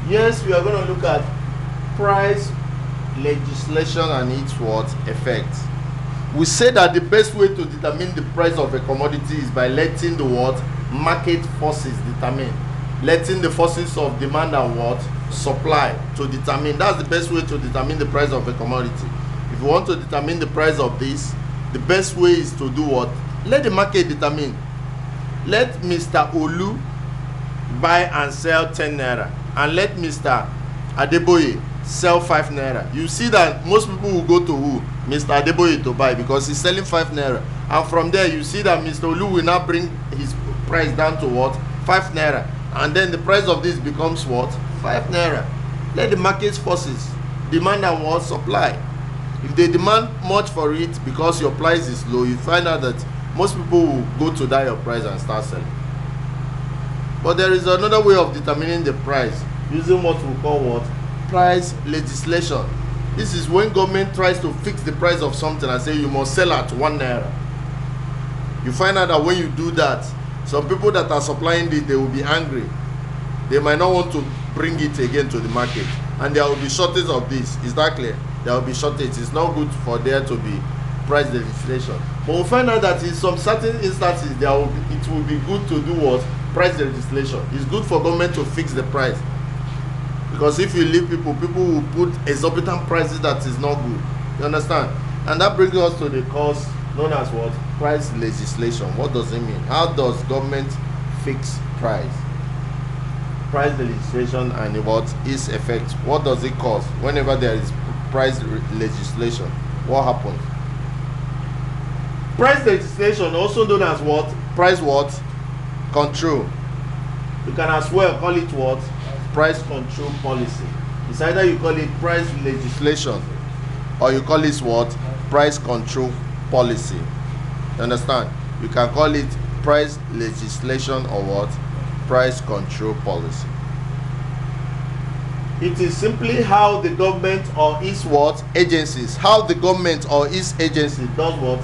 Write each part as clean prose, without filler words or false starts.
Yes, we are going to look at price legislation and its what effect. We say that the best way to determine the price of a commodity is by letting the what market forces determine, letting the forces of demand and what supply to determine. That's the best way to determine the price of a commodity. If you want to determine the price of this, the best way is to do what? Let the market determine. Let Mr. Olu buy and sell 10 naira and let Mr. Adeboye sell 5 naira. You see that most people will go to who? Mr. Adeboye to buy because he's selling 5 naira, and from there you see that Mr. Olu will now bring his price down to what? 5 naira, and then the price of this becomes what? 5 naira. Let the market forces demand and what? Supply. If they demand much for it because your price is low, you find out that most people will go to that your price and start selling. But there is another way of determining the price using what we call what? Price legislation. This is when government tries to fix the price of something and say you must sell at 1 naira. You find out that when you do that, some people that are supplying it, they will be angry. They might not want to bring it again to the market, and there will be shortage of this. Is that clear? There will be shortage. It's not good for there to be price legislation. But we'll find out that in some certain instances it will be good to do what? Price legislation. It's good for government to fix the price, because if you leave people will put exorbitant prices that is not good. You understand? And that brings us to the course known as what? Price legislation. What does it mean? How does government fix price? Price legislation and what its effect? What does it cause whenever there is price legislation? What happens? Price legislation, also known as what? Price what? Control. You can as well call it what? Price control policy. It's either you call it price legislation or you call it what? Price control policy. You understand? You can call it price legislation or what? Price control policy. It is simply how the government or its what? Agencies. How the government or its agency does what?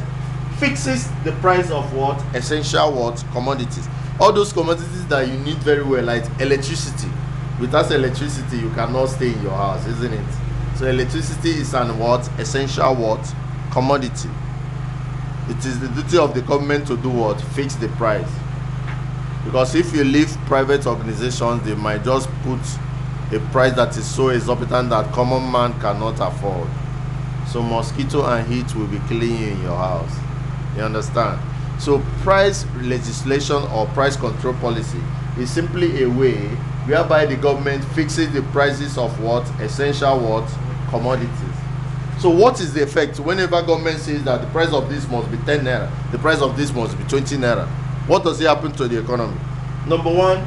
Fixes the price of what? Essential what? Commodities. All those commodities that you need very well, like electricity. Without electricity, you cannot stay in your house, isn't it? So electricity is an what? Essential what? Commodity. It is the duty of the government to do what? Fix the price. Because if you leave private organizations, they might just put a price that is so exorbitant that common man cannot afford. So mosquito and heat will be killing you in your house. You understand? So price legislation or price control policy is simply a way whereby the government fixes the prices of what? Essential what? Commodities. So what is the effect whenever government says that the price of this must be 10 naira, the price of this must be 20 naira? What does it happen to the economy? Number one,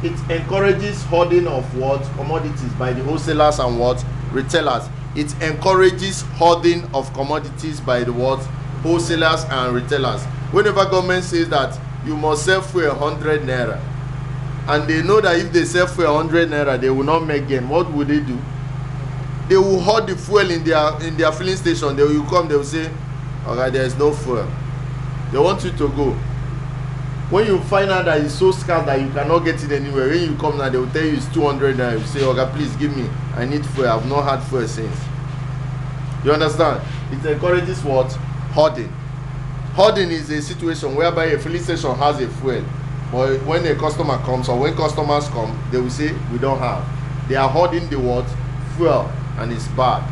it encourages hoarding of what? Commodities by the wholesalers and what? Retailers. It encourages hoarding of commodities by the what? Wholesalers and retailers. Whenever government says that you must sell for 100 naira, and they know that if they sell for 100 naira, they will not make gain, what will they do? They will hoard the fuel in their filling station. They will come, they will say, okay, there is no fuel. They want you to go. When you find out that it's so scarce that you cannot get it anywhere, when you come now, they will tell you it's 200 naira. You say, okay, please give me, I need fuel. I have not had fuel since. You understand? It encourages what? Hoarding. Hoarding is a situation whereby a filling station has a fuel, but when a customer comes or when customers come, they will say, we don't have. They are hoarding the what? Fuel, and it's bad.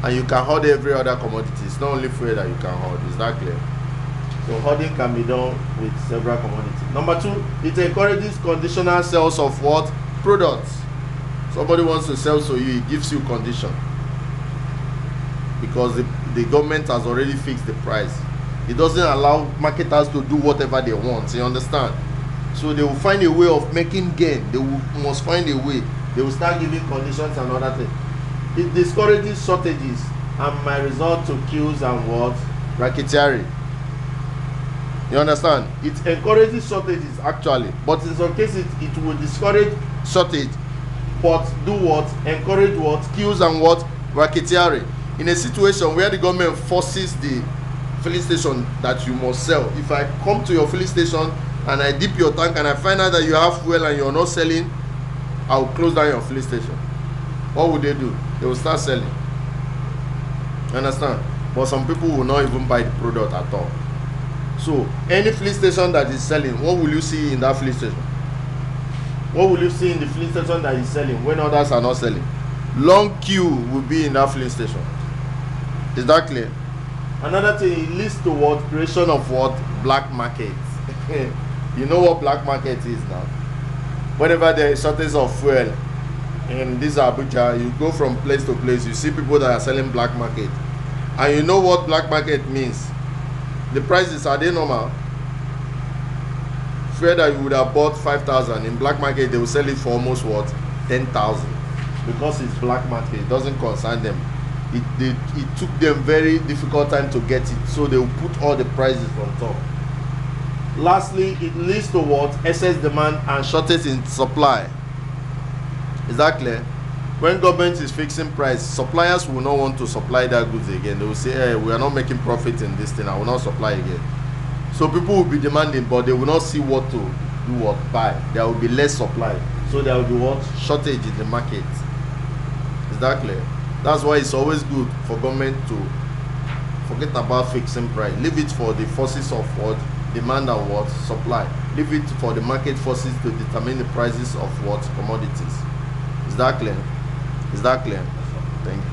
And you can hoard every other commodity. It's not only fuel that you can hoard. Is that clear? So hoarding can be done with several commodities. Number two, it encourages conditional sales of what? Products. Somebody wants to sell to you, it gives you condition, because the government has already fixed the price. It doesn't allow marketers to do whatever they want. You understand? So they will find a way of making gain. Must find a way. They will start giving conditions and other things. It discourages shortages and might result to queues and what? Racketeering. You understand? It encourages shortages actually, but in some cases it will discourage shortage, but do what? Encourage what? Queues and what? Racketeering. In a situation where the government forces the filling station that you must sell. If I come to your filling station and I dip your tank and I find out that you have fuel and you're not selling, I will close down your filling station. What would they do? They will start selling. You understand? But some people will not even buy the product at all. So any filling station that is selling, what will you see in that filling station? What will you see in the filling station that is selling when others are not selling? Long queue will be in that filling station. Is that clear? Another thing, it leads to what? Creation of what? Black market. You know what black market is now? Whenever there is shortage of fuel in this Abuja, you go from place to place, you see people that are selling black market. And you know what black market means? The prices, are they normal? Fuel that you would have bought 5,000 in black market, they will sell it for almost what? 10,000. Because it's black market, it doesn't concern them. It took them very difficult time to get it, so they will put all the prices on top. Lastly, it leads to what? Excess demand and shortage in supply. Is that clear? When government is fixing price, suppliers will not want to supply that goods again. They will say, hey, we are not making profit in this thing, I will not supply again. So people will be demanding, but they will not see what to do, what buy. There will be less supply, so there will be what? Shortage in the market. Is that clear? That's why it's always good for government to forget about fixing price. Leave it for the forces of what? Demand and what? Supply. Leave it for the market forces to determine the prices of what? Commodities. Is that clear? Is that clear? Thank you.